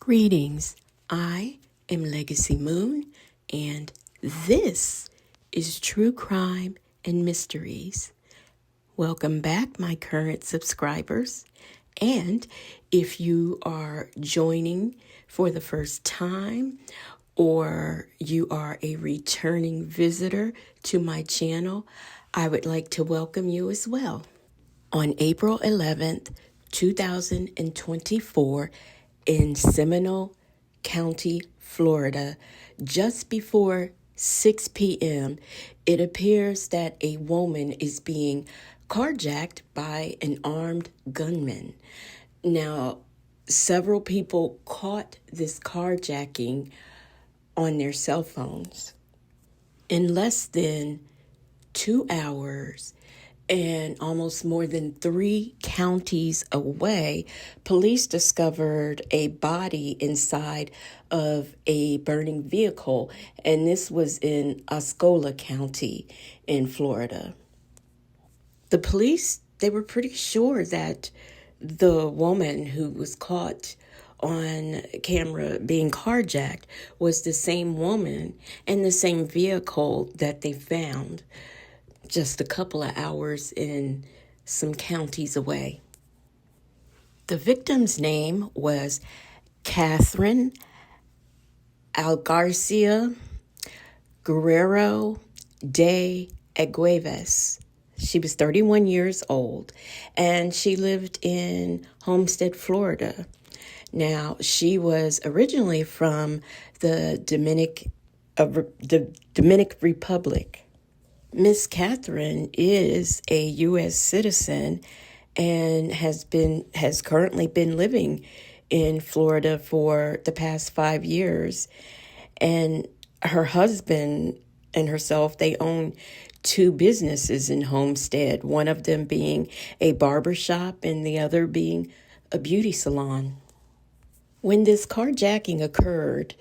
Greetings, I am Legacy Moon, and this is True Crime and Mysteries. Welcome back, my current subscribers, and if you are joining for the first time or you are a returning visitor to my channel, I would like to welcome you as well. On April 11th, 2024, in Seminole County, Florida, just before 6 p.m., it appears that a woman is being carjacked by an armed gunman. Now, several people caught this carjacking on their cell phones. In less than 2 hours, and almost more than 3 counties away, police discovered a body inside of a burning vehicle, and this was in Osceola County in Florida. The police, they were pretty sure that the woman who was caught on camera being carjacked was the same woman and the same vehicle that they found just a couple of hours in some counties away. The victim's name was Catherine Algarcia Guerrero de Aguevas. She was 31 years old, and she lived in Homestead, Florida. Now, she was originally from the Dominican Republic. Miss Catherine is a U.S. citizen and has currently been living in Florida for the past 5 years. And her husband and herself, they own 2 businesses in Homestead, one of them being a barber shop and the other being a beauty salon. When this carjacking occurred,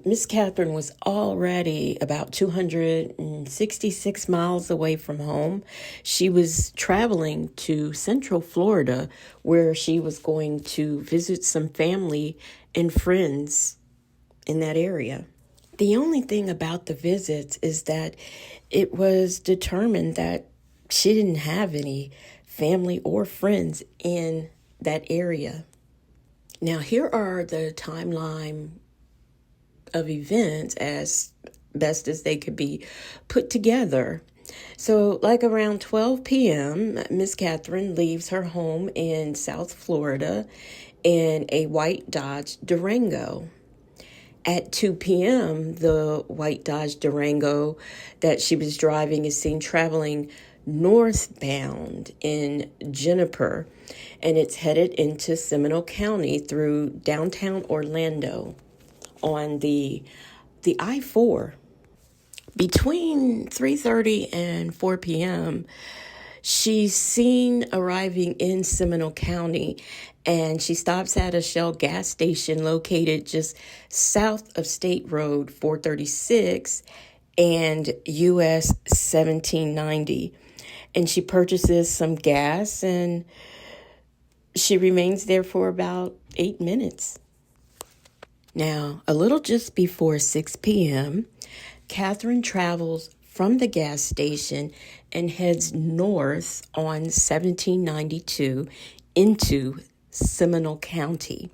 Miss Catherine was already about 266 miles away from home. She was traveling to Central Florida, where she was going to visit some family and friends in that area. The only thing about the visits is that it was determined that she didn't have any family or friends in that area. Now, here are the timeline of events as best as they could be put together. So like around 12 p.m., Miss Catherine leaves her home in South Florida in a white Dodge Durango. At 2 p.m., the white Dodge Durango that she was driving is seen traveling northbound in Juniper, and it's headed into Seminole County through downtown Orlando on the I-4. Between 3:30 and 4 p.m., she's seen arriving in Seminole County, and she stops at a Shell gas station located just south of State Road 436 and US 1790. And she purchases some gas, and she remains there for about 8 minutes. Now, a little just before 6 p.m., Catherine travels from the gas station and heads north on 1792 into Seminole County.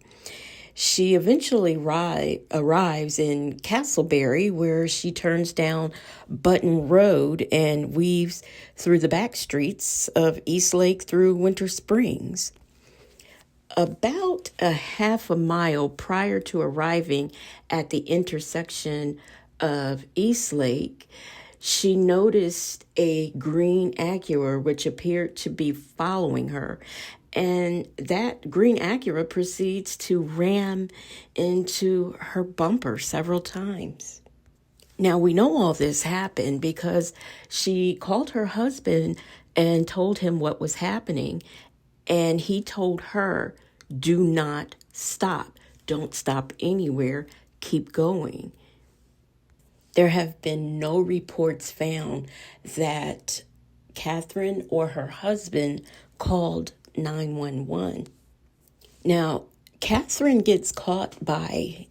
She eventually arrives in Castleberry, where she turns down Button Road and weaves through the back streets of Eastlake through Winter Springs. About a half a mile prior to arriving at the intersection of Eastlake, she noticed a green Acura which appeared to be following her. And that green Acura proceeds to ram into her bumper several times. Now, we know all this happened because she called her husband and told him what was happening. And he told her, do not stop. Don't stop anywhere. Keep going. There have been no reports found that Catherine or her husband called 911. Now, Catherine gets caught by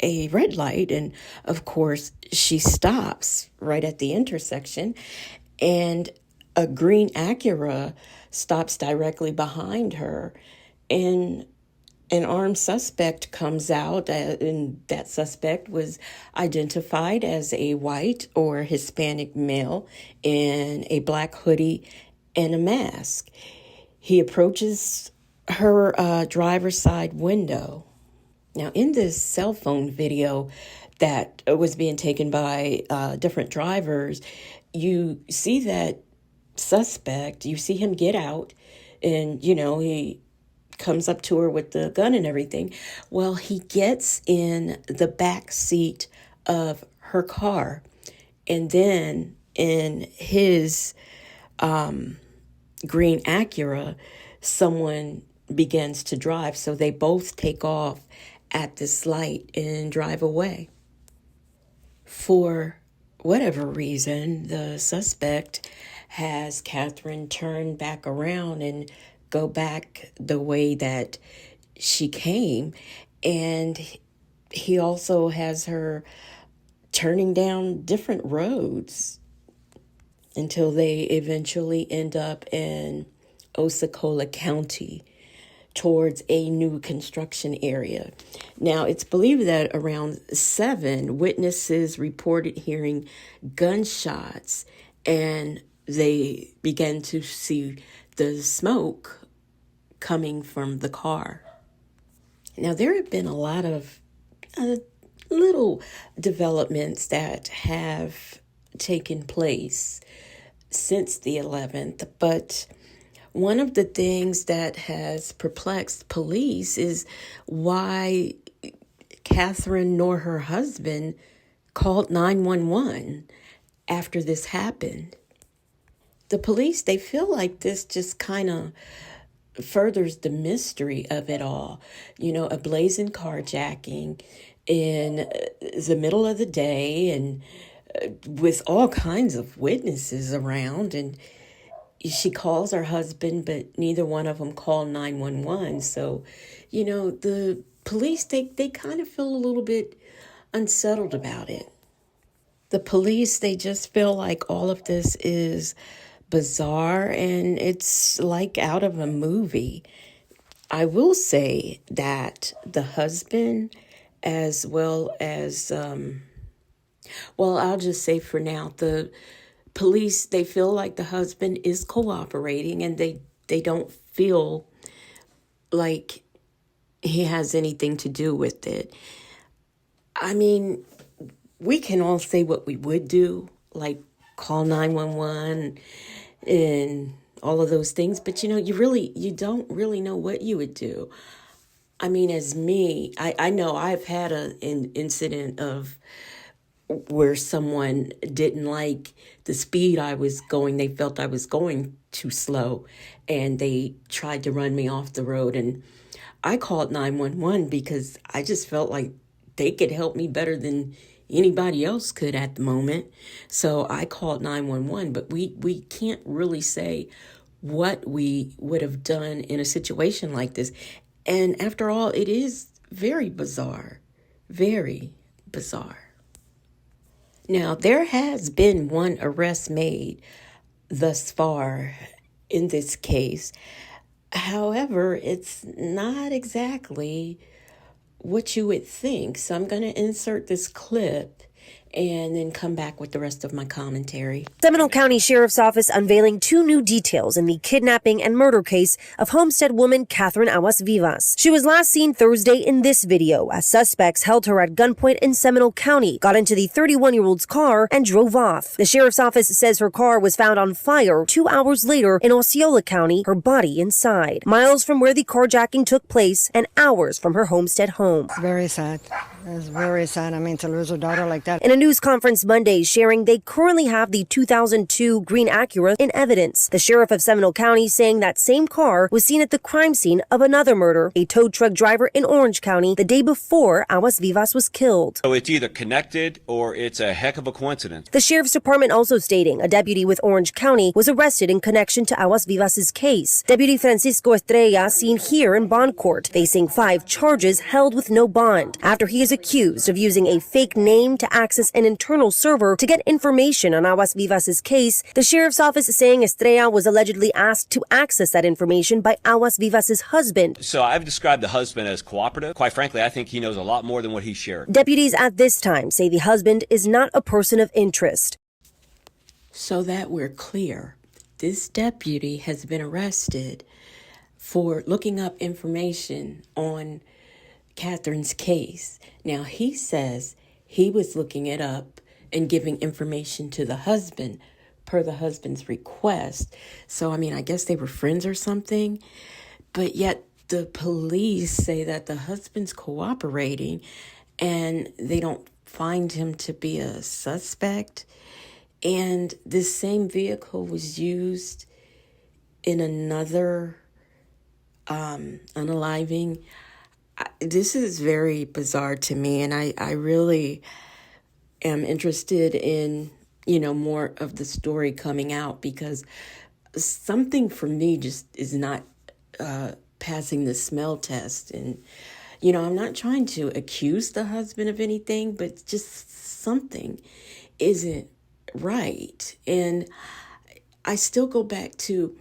a red light, and of course, she stops right at the intersection, and a green Acura stops directly behind her, and an armed suspect comes out, and that suspect was identified as a white or Hispanic male in a black hoodie and a mask. He approaches her driver's side window. Now, in this cell phone video that was being taken by different drivers, you see that suspect, you see him get out, and, he comes up to her with the gun and everything. Well, he gets in the back seat of her car, and then in his green Acura, someone begins to drive. So they both take off at this light and drive away. For whatever reason, the suspect has Catherine turn back around and go back the way that she came. And he also has her turning down different roads until they eventually end up in Osceola County towards a new construction area. Now, it's believed that around 7 witnesses reported hearing gunshots, and they began to see the smoke coming from the car. Now, there have been a lot of little developments that have taken place since the 11th, but one of the things that has perplexed police is why Catherine nor her husband called 911 after this happened. The police, they feel like this just kind of furthers the mystery of it all. A blazing carjacking in the middle of the day, and with all kinds of witnesses around, and she calls her husband, but neither one of them call 911. So, the police, they kind of feel a little bit unsettled about it. The police, they just feel like all of this is bizarre and it's like out of a movie. I will say that the husband, as well as, I'll just say for now, the police, they feel like the husband is cooperating, and they don't feel like he has anything to do with it. I mean, we can all say what we would do, like call 911 and all of those things, but you don't really know what you would do. I mean, as me, I know I've had an incident of where someone didn't like the speed I was going. They felt I was going too slow, and they tried to run me off the road. And I called 911 because I just felt like they could help me better than anybody else could at the moment. So I called 911, but we can't really say what we would have done in a situation like this. And after all, it is very bizarre, very bizarre. Now, there has been one arrest made thus far in this case. However, it's not exactly what you would think. So I'm going to insert this clip and then come back with the rest of my commentary. Seminole County Sheriff's Office unveiling 2 new details in the kidnapping and murder case of Homestead woman Catherine Aguas Vivas. She was last seen Thursday in this video as suspects held her at gunpoint in Seminole County, got into the 31-year-old's car, and drove off. The Sheriff's Office says her car was found on fire 2 hours later in Osceola County, her body inside, miles from where the carjacking took place and hours from her Homestead home. Very sad. It's very sad, to lose a daughter like that. In a news conference Monday, sharing they currently have the 2002 green Acura in evidence. The sheriff of Seminole County saying that same car was seen at the crime scene of another murder, a tow truck driver in Orange County, the day before Aguas Vivas was killed. So it's either connected or it's a heck of a coincidence. The sheriff's department also stating a deputy with Orange County was arrested in connection to Aguas Vivas' case. Deputy Francisco Estrella seen here in bond court, facing 5 charges held with no bond after he is accused of using a fake name to access an internal server to get information on Aguas Vivas' case. The sheriff's office is saying Estrella was allegedly asked to access that information by Aguas Vivas' husband. So I've described the husband as cooperative. Quite frankly, I think he knows a lot more than what he shared. Deputies at this time say the husband is not a person of interest. So that we're clear, this deputy has been arrested for looking up information on Catherine's case. Now, he says he was looking it up and giving information to the husband per the husband's request. So, I guess they were friends or something. But yet the police say that the husband's cooperating and they don't find him to be a suspect. And this same vehicle was used in another unaliving. This is very bizarre to me, and I really am interested in, more of the story coming out, because something for me just is not passing the smell test. And, I'm not trying to accuse the husband of anything, but just something isn't right. And I still go back to,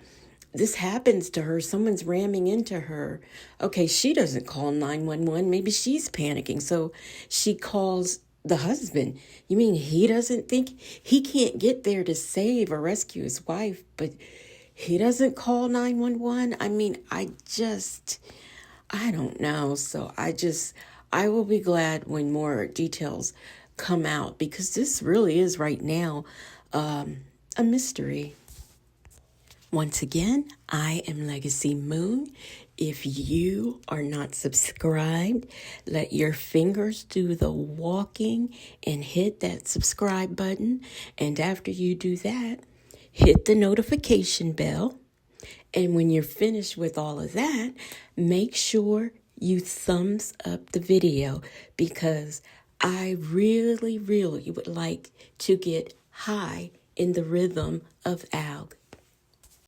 this happens to her. Someone's ramming into her. Okay, she doesn't call 911. Maybe she's panicking. So she calls the husband. You mean he doesn't think he can't get there to save or rescue his wife, but he doesn't call 911? I don't know. So I will be glad when more details come out, because this really is right now a mystery. Once again, I am Legacy Moon. If you are not subscribed, let your fingers do the walking and hit that subscribe button. And after you do that, hit the notification bell. And when you're finished with all of that, make sure you thumbs up the video, because I really, really would like to get high in the rhythm of alg.